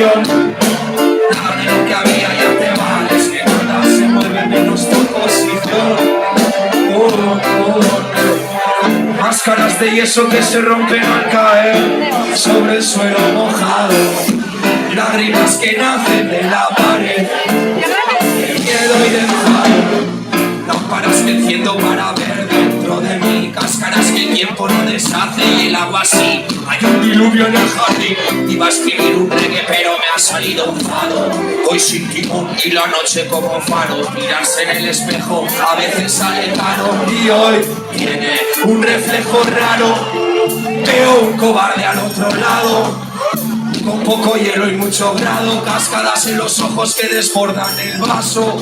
situación. Nada de lo que había ya te vales, que nada se mueve menos tu posición. Máscaras de yeso que se rompen al caer sobre el suelo mojado, lágrimas que nacen de la pared, de miedo y de enfado. Lámparas que enciendo para ver dentro de mí, cáscaras que el tiempo no deshace y el agua sí. Hay un diluvio en el jardín. Iba a escribir un reggae pero me ha salido un fado. Hoy sin timón y la noche como faro. Mirarse en el espejo a veces sale caro. Y hoy tiene un reflejo raro. Veo un cobarde al otro lado, con poco hielo y mucho grado, cascadas en los ojos que desbordan el vaso,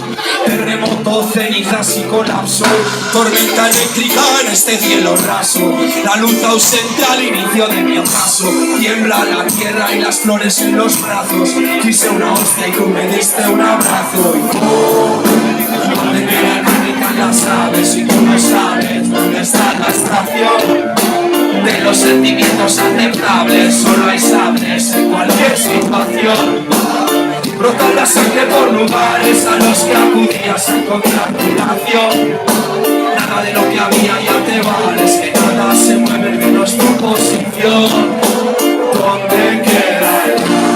terremoto, cenizas y colapso, tormenta eléctrica en este cielo raso, la luz ausente al inicio de mi ocaso, tiembla la tierra y las flores en los brazos, quise una hostia y tú me diste un abrazo. Y ¿dónde quedan las aves si tú no sabes dónde está la estación? De los sentimientos aceptables solo hay sables en cualquier situación. Brota la sangre por lugares a los que acudías a encontrar curación. Nada de lo que había ya te vales, que nada se mueve menos tu posición. ¿Dónde queda el mar?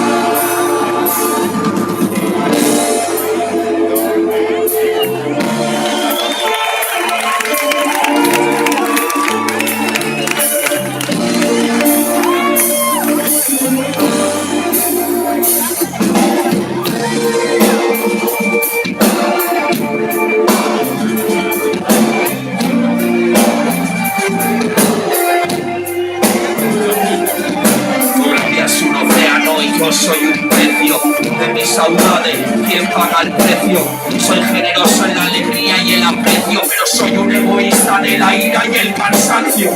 Soy un precio de mis saudades, ¿quién paga el precio? Soy generoso en la alegría y el aprecio, pero soy un egoísta de la ira y el cansancio.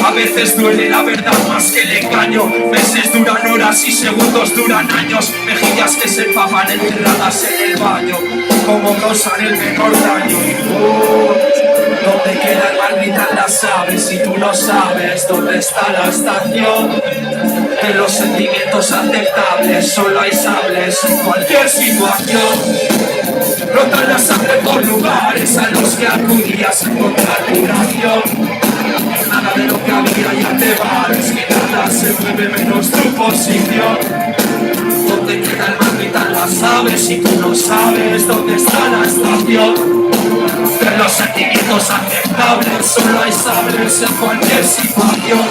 A veces duele la verdad más que el engaño, meses duran horas y segundos duran años, mejillas que se empapan enterradas en el baño, como causan el menor daño. ¿Dónde queda el mar? Gritan las aves y tú no sabes dónde está la estación. De los sentimientos aceptables solo hay sables en cualquier situación. Brota la sangre por lugares a los que acudías a encontrar curación. Nada de lo que había ya te vales, que nada se mueve menos tu posición. ¿Dónde queda el mar? Gritan las aves y tú no sabes dónde está la estación. De los sentimientos aceptables solo hay sables en cualquier situación.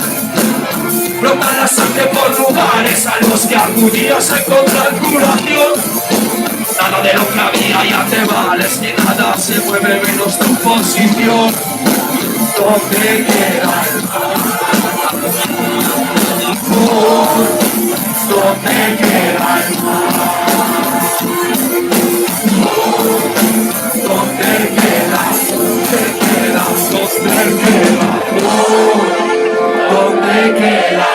Brota la sangre por lugares a los que acudías a encontrar curación. Nada de lo que había ya te vales, que nada se mueve menos tu posición. ¿Dónde queda el mar? ¿Dónde queda el mar? ¿Dónde queda? ¿Dónde queda? ¿Dónde queda? ¿Dónde queda?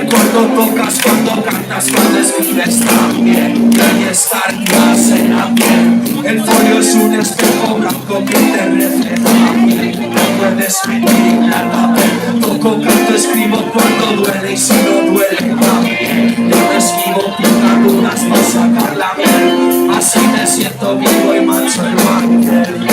Cuando tocas, cuando cantas, cuando escribes también. Y hay escarpias en la piel. El folio es un espejo blanco que te refleja. No puedes mentir al papel. Toco, canto, escribo cuando duele y si no duele también. Yo me esquivo picaduras para sacar la miel. Así me siento vivo y mancho el mantel.